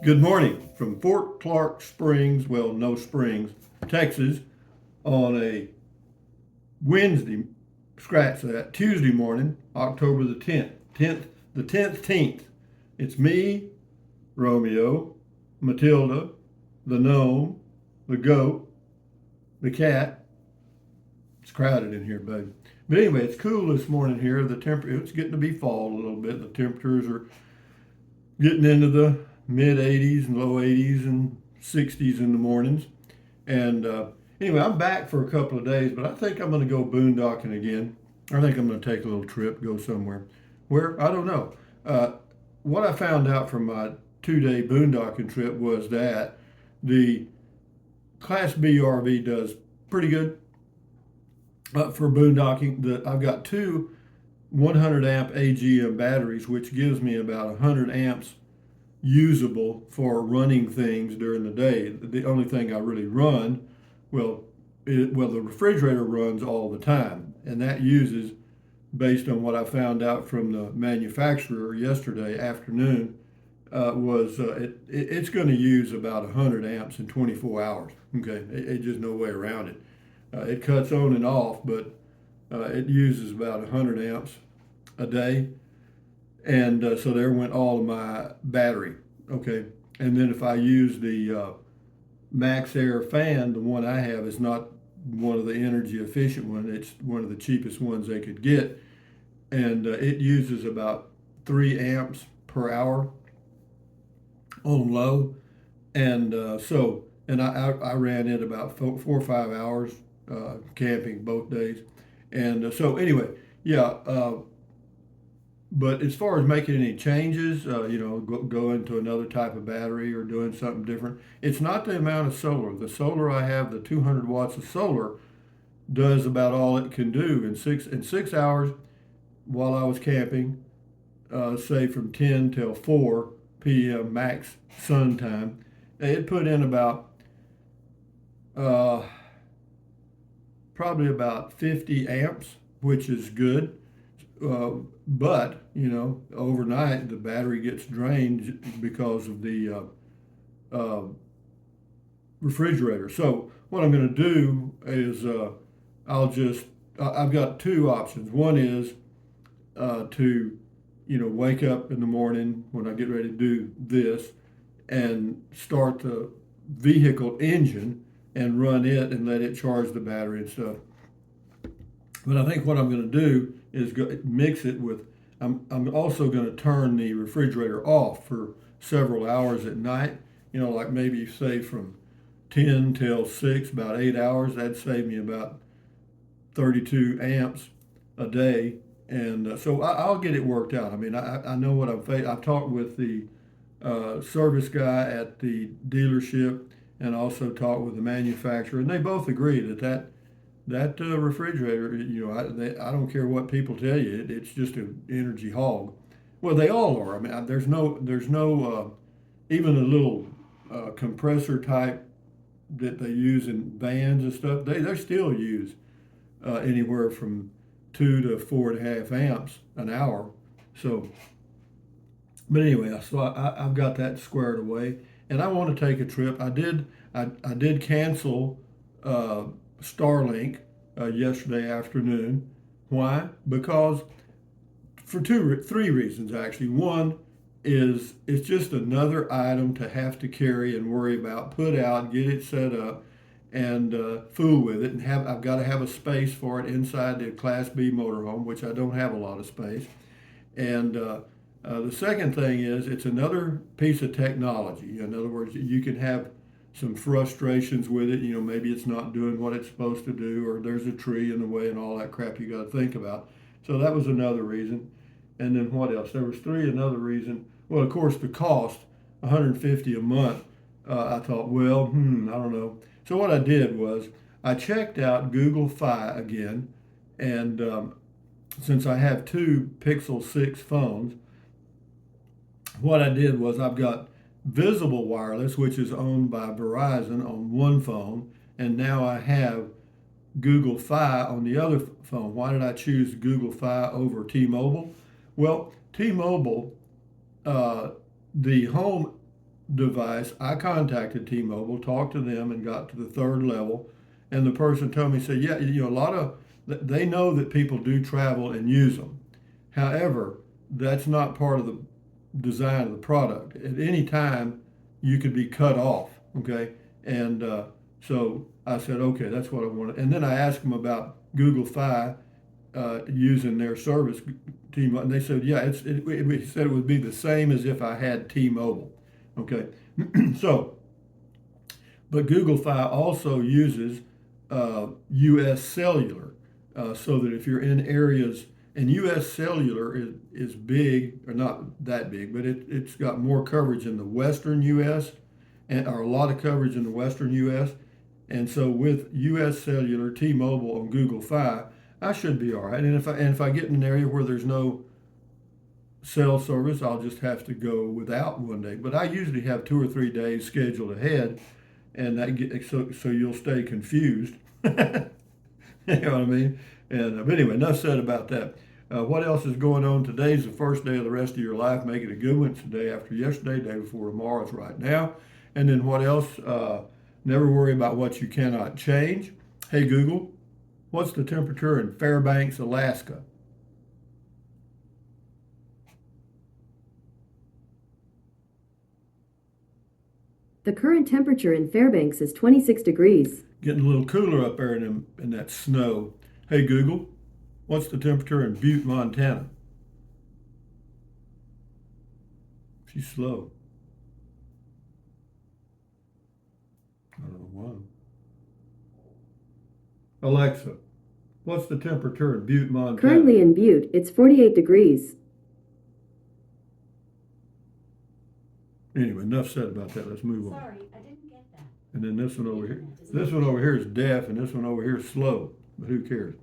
Good morning from Fort Clark Springs, well, no Springs, Texas, on a Wednesday, scratch that, Tuesday morning, October the 10th, the 10th. It's me, Romeo, Matilda, the gnome, the goat, the cat. It's crowded in here, baby. But anyway, it's cool this morning here. It's getting to be fall a little bit. The temperatures are getting into the mid 80s and low 80s and 60s in the mornings. And anyway, I'm back for a couple of days, but I think I'm going to go boondocking again. I think I'm going to take a little trip, go somewhere. Where? I don't know. What I found out from my 2 day boondocking trip was that the Class B RV does pretty good for boondocking. I've got two 100 amp AGM batteries, which gives me about 100 amps usable for running things during the day. The only thing I really run, the refrigerator runs all the time, and that uses, based on what I found out from the manufacturer yesterday afternoon, it's going to use about 100 amps in 24 hours. Okay, it's just no way around it. It cuts on and off, but it uses about 100 amps a day. And so there went all of my battery. Okay. And then if I use the Max Air fan, the one I have is not one of the energy efficient ones. It's one of the cheapest ones they could get. And it uses about 3 amps per hour on low. And I ran it about 4 or 5 hours camping both days. And so anyway, yeah. But as far as making any changes, go into another type of battery or doing something different, it's not the amount of solar. The solar I have, the 200 watts of solar, does about all it can do in 6 hours while I was camping, say from 10 till 4 p.m. max sun time. It put in about probably about 50 amps, which is good. But overnight the battery gets drained because of the refrigerator. So what I'm going to do is I've got two options. One is to wake up in the morning when I get ready to do this and start the vehicle engine and run it and let it charge the battery and stuff. But I think what I'm going to do is mix it with. I'm also going to turn the refrigerator off for several hours at night. Like maybe say from 10 till 6, about 8 hours. That'd save me about 32 amps a day, and so I'll get it worked out. I mean, I know what I'm facing. I've talked with the service guy at the dealership, and also talked with the manufacturer, and they both agree that refrigerator, I don't care what people tell you, it's just an energy hog. Well, they all are. I mean, there's no even a little compressor type that they use in vans and stuff. They still use anywhere from 2 to 4.5 amps an hour. So, but anyway, so I've got that squared away, and I want to take a trip. I did cancel Starlink yesterday afternoon. Why? Because for three reasons actually. One is it's just another item to have to carry and worry about, put out, get it set up, and fool with it. And I've got to have a space for it inside the Class B motorhome, which I don't have a lot of space. And the second thing is it's another piece of technology. In other words, you can have some frustrations with it. Maybe it's not doing what it's supposed to do, or there's a tree in the way and all that crap you got to think about. So that was another reason. And then what else? There was another reason. Well, of course, the cost, $150 a month. I thought, well, I don't know. So what I did was I checked out Google Fi again, and since I have two Pixel 6 phones, what I did was I've got Visible Wireless, which is owned by Verizon, on one phone, and now I have Google Fi on the other phone. Why did I choose Google Fi over T-Mobile? Well, T-Mobile, the home device, I contacted T-Mobile, talked to them, and got to the third level. And the person told me, said, yeah, a lot of, they know that people do travel and use them. However, that's not part of the design of the product. At any time, you could be cut off, okay? And so I said, okay, that's what I wanted. And then I asked them about Google Fi using their service, T-Mobile, and they said, yeah, it said it would be the same as if I had T-Mobile, okay? So, but Google Fi also uses U.S. Cellular, so that if you're in areas, and U.S. Cellular is big, or not that big, but it's got more coverage in the western U.S., or a lot of coverage in the western U.S. And so with U.S. Cellular, T-Mobile, and Google Fi, I should be all right. And if I get in an area where there's no cell service, I'll just have to go without one day. But I usually have 2 or 3 days scheduled ahead, and so you'll stay confused. You know what I mean? And but anyway, enough said about that. What else is going on? Today's the first day of the rest of your life. Make it a good one. It's the day after yesterday, day before tomorrow. It's right now. And then what else? Never worry about what you cannot change. Hey Google, what's the temperature in Fairbanks, Alaska? The current temperature in Fairbanks is 26 degrees. Getting a little cooler up there in that snow. Hey Google, what's the temperature in Butte, Montana? She's slow. I don't know why. Alexa, what's the temperature in Butte, Montana? Currently in Butte, it's 48 degrees. Anyway, enough said about that. Let's move on. Sorry, I didn't get that. And then this one over here. This one over here is deaf, and this one over here is slow. But who cares?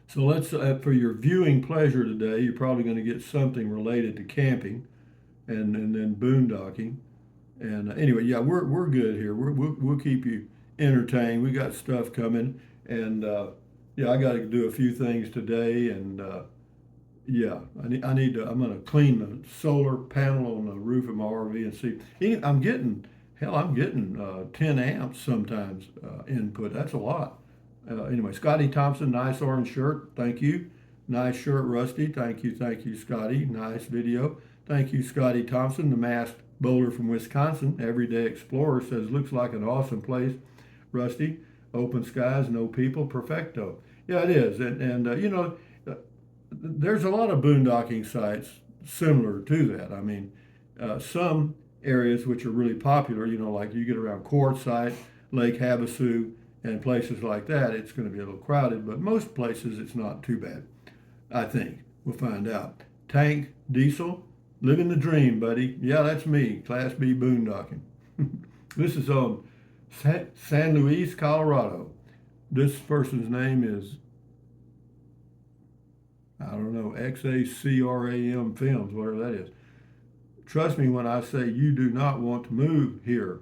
So let's, for your viewing pleasure today, you're probably going to get something related to camping, and then boondocking. And anyway, yeah, we're good here. We'll keep you entertained. We got stuff coming, and yeah, I got to do a few things today, and yeah, I need to. I'm going to clean the solar panel on the roof of my RV and see. I'm getting 10 amps sometimes input. That's a lot. Anyway, Scotty Thompson, nice orange shirt. Thank you. Nice shirt, Rusty. Thank you, Scotty. Nice video. Thank you, Scotty Thompson, the masked bowler from Wisconsin. Everyday Explorer says, looks like an awesome place. Rusty, open skies, no people, perfecto. Yeah, it is. And there's a lot of boondocking sites similar to that. I mean, some areas which are really popular, like you get around Quartzsite, Lake Havasu, and places like that, it's going to be a little crowded, but most places it's not too bad, I think. We'll find out. Tank Diesel, living the dream, buddy. Yeah, that's me, Class B boondocking. This is on San Luis, Colorado. This person's name is, I don't know, XACRAM Films, whatever that is. Trust me when I say you do not want to move here.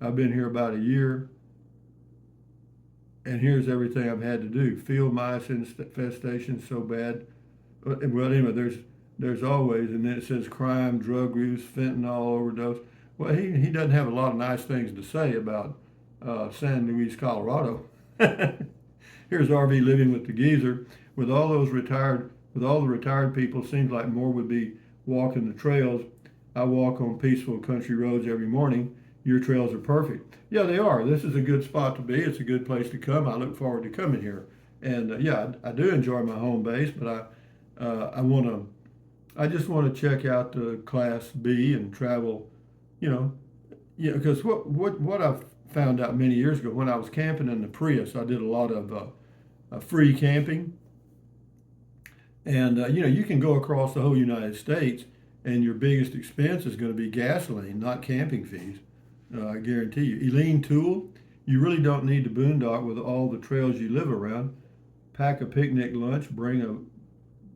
I've been here about a year, and here's everything I've had to do. Field mice infestation so bad. Well, anyway, there's always, and then it says crime, drug use, fentanyl overdose. Well, he doesn't have a lot of nice things to say about San Luis, Colorado. Here's RV living with the geezer. With all the retired people, seems like more would be walking the trails. I walk on peaceful country roads every morning. Your trails are perfect. Yeah, they are. This is a good spot to be. It's a good place to come. I look forward to coming here. And yeah, I do enjoy my home base, but I just want to check out the Class B and travel, because what I've found out many years ago when I was camping in the Prius, I did a lot of free camping. And you can go across the whole United States, and your biggest expense is going to be gasoline, not camping fees. I guarantee you. Eileen Toole, you really don't need to boondock with all the trails you live around. Pack a picnic lunch, bring a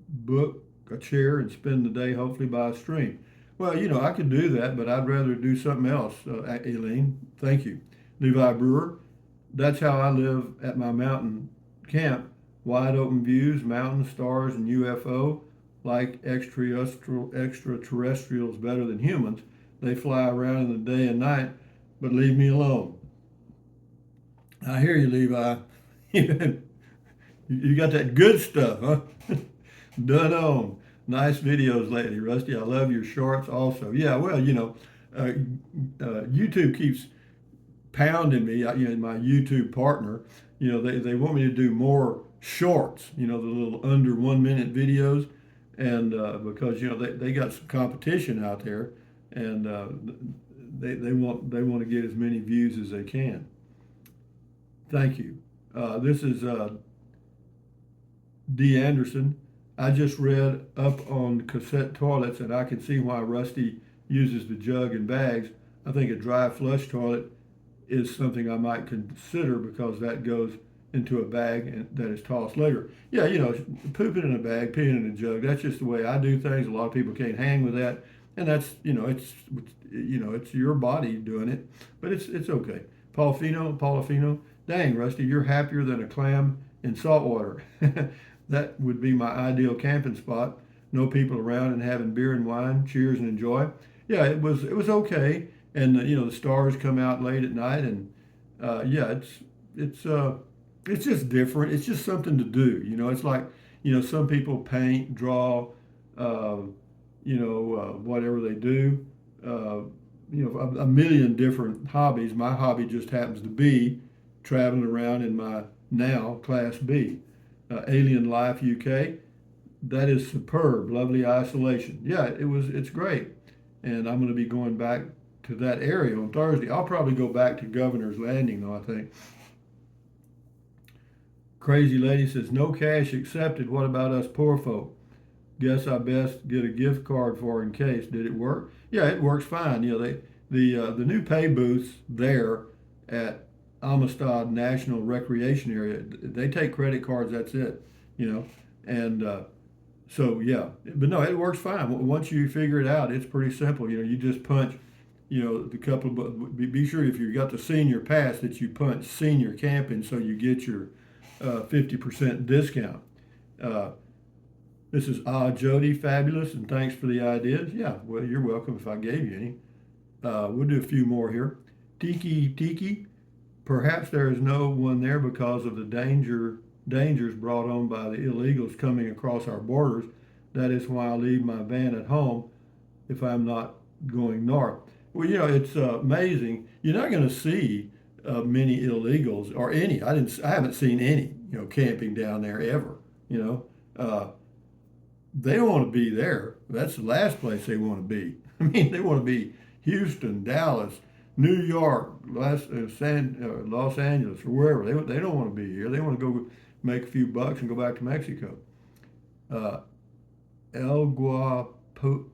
book, a chair, and spend the day hopefully by a stream. Well, I could do that, but I'd rather do something else, Eileen. Thank you. Levi Brewer, that's how I live at my mountain camp. Wide open views, mountains, stars, and UFO, like extraterrestrials better than humans. They fly around in the day and night, but leave me alone. I hear you, Levi. You got that good stuff, huh? Done on. Nice videos lately, Rusty. I love your shorts also. Yeah, well, uh, YouTube keeps pounding me. My YouTube partner, they want me to do more shorts, the little under 1 minute videos. And because, they got some competition out there, and they want to get as many views as they can. Thank you. This is D. Anderson. I just read up on cassette toilets, and I can see why Rusty uses the jug and bags. I think a dry flush toilet is something I might consider because that goes into a bag and that is tossed later. Yeah, pooping in a bag, peeing in a jug. That's just the way I do things. A lot of people can't hang with that, and that's it's your body doing it, but it's okay. Paulafino, dang, Rusty, you're happier than a clam in salt water. That would be my ideal camping spot. No people around and having beer and wine. Cheers and enjoy. Yeah, it was okay, and the stars come out late at night, and yeah, it's just different. It's just something to do. It's like some people paint, draw, whatever they do. A million different hobbies. My hobby just happens to be traveling around in my now Class B. Alien Life UK. That is superb. Lovely isolation. Yeah, it's great. And I'm going to be going back to that area on Thursday. I'll probably go back to Governor's Landing, though, I think. Crazy Lady says, no cash accepted. What about us poor folk? Guess I best get a gift card for in case. Did it work? Yeah, it works fine. The new pay booths there at Amistad National Recreation Area, they take credit cards. That's it. And so yeah, but no, it works fine. Once you figure it out, it's pretty simple. You just punch, the couple. Be sure if you got the senior pass that you punch senior camping, so you get your 50% discount. This is Jody, fabulous, and thanks for the ideas. Yeah, well, you're welcome if I gave you any. We'll do a few more here. Tiki, perhaps there is no one there because of the dangers brought on by the illegals coming across our borders. That is why I leave my van at home if I'm not going north. Well, it's amazing. You're not going to see many illegals or any. I haven't seen any, camping down there ever. They don't want to be there. That's the last place they want to be. I mean, they want to be Houston, Dallas, New York, Los Angeles, or wherever. They don't want to be here. They want to go make a few bucks and go back to Mexico. El Guapo.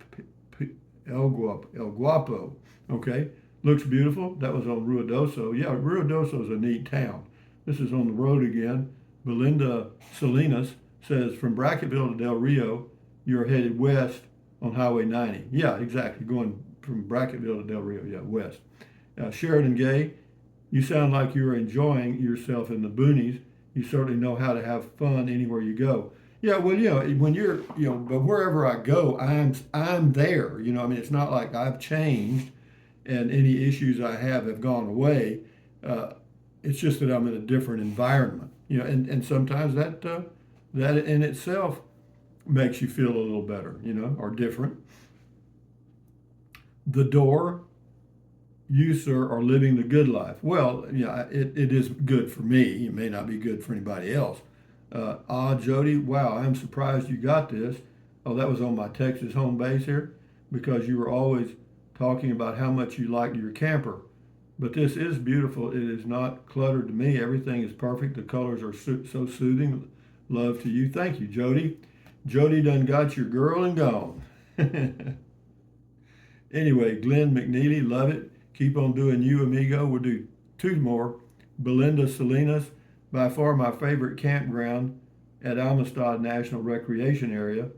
Okay, looks beautiful. That was on Ruidoso. Yeah, Ruidoso is a neat town. This is on the road again. Belinda Salinas says, from Brackettville to Del Rio, you're headed west on Highway 90. Yeah, exactly. Going from Brackettville to Del Rio, yeah, west. Sheridan Gay, you sound like you're enjoying yourself in the boonies. You certainly know how to have fun anywhere you go. Yeah, well, when you're, but wherever I go, I'm there. It's not like I've changed and any issues I have gone away. It's just that I'm in a different environment. And sometimes that in itself makes you feel a little better, or different. The Door, you, sir, are living the good life. Well, yeah, it is good for me. It may not be good for anybody else. Jody, wow, I'm surprised you got this. Oh, that was on my Texas home base here, because you were always talking about how much you liked your camper. But this is beautiful. It is not cluttered to me. Everything is perfect. The colors are so soothing. Love to you. Thank you, Jody. Jody done got your girl and gone. Anyway, Glenn McNeely, love it. Keep on doing you, amigo. We'll do two more. Belinda Salinas, by far my favorite campground at Amistad National Recreation Area.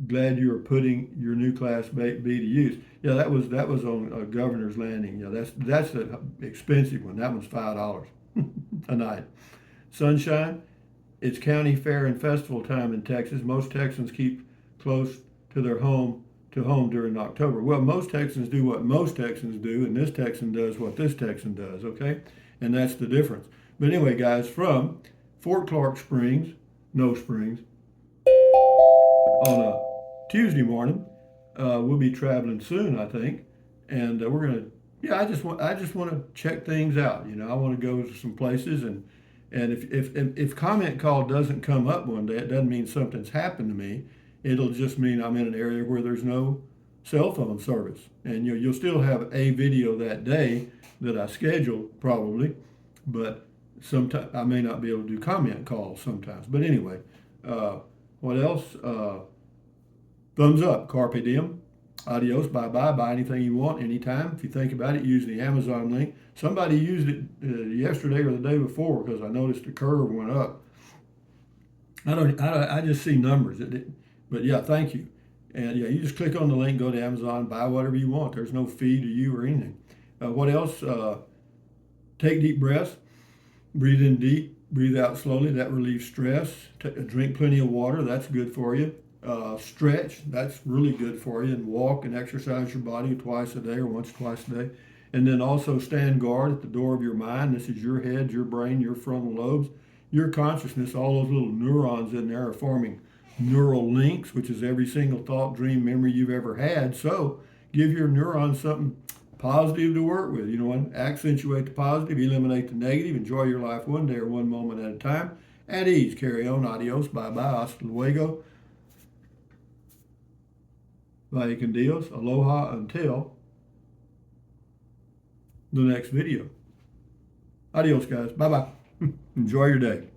Glad you are putting your new Class B to use. Yeah, that was on Governor's Landing. Yeah, that's an expensive one. That one's $5 a night. Sunshine, it's county fair and festival time in Texas. Most Texans keep close to their home to to home during October. Well, most Texans do what most Texans do, and this Texan does what this Texan does, okay? And that's the difference. But anyway, guys, from Fort Clark Springs, no Springs, on a Tuesday morning, we'll be traveling soon, I think, and we're gonna. Yeah, I just want to check things out. You know, I want to go to some places, and if comment call doesn't come up one day, it doesn't mean something's happened to me. It'll just mean I'm in an area where there's no cell phone service, and you'll still have a video that day that I scheduled probably, but sometimes I may not be able to do comment calls sometimes. But anyway, what else? Thumbs up, carpe diem. Adios, bye bye. Buy anything you want, anytime. If you think about it, use the Amazon link. Somebody used it yesterday or the day before because I noticed the curve went up. I just see numbers. But yeah, thank you. And yeah, you just click on the link, go to Amazon, buy whatever you want. There's no fee to you or anything. What else? Take deep breaths. Breathe in deep, breathe out slowly. That relieves stress. Drink plenty of water. That's good for you. Stretch. That's really good for you. And walk and exercise your body twice a day or once or twice a day. And then also stand guard at the door of your mind. This is your head, your brain, your frontal lobes, your consciousness. All those little neurons in there are forming neural links, which is every single thought, dream, memory you've ever had. So give your neurons something positive to work with. You know what? Accentuate the positive, eliminate the negative, enjoy your life one day or one moment at a time. At ease, carry on. Adios, bye bye, hasta luego. Vaya con Dios, aloha until the next video. Adios, guys. Bye bye. Enjoy your day.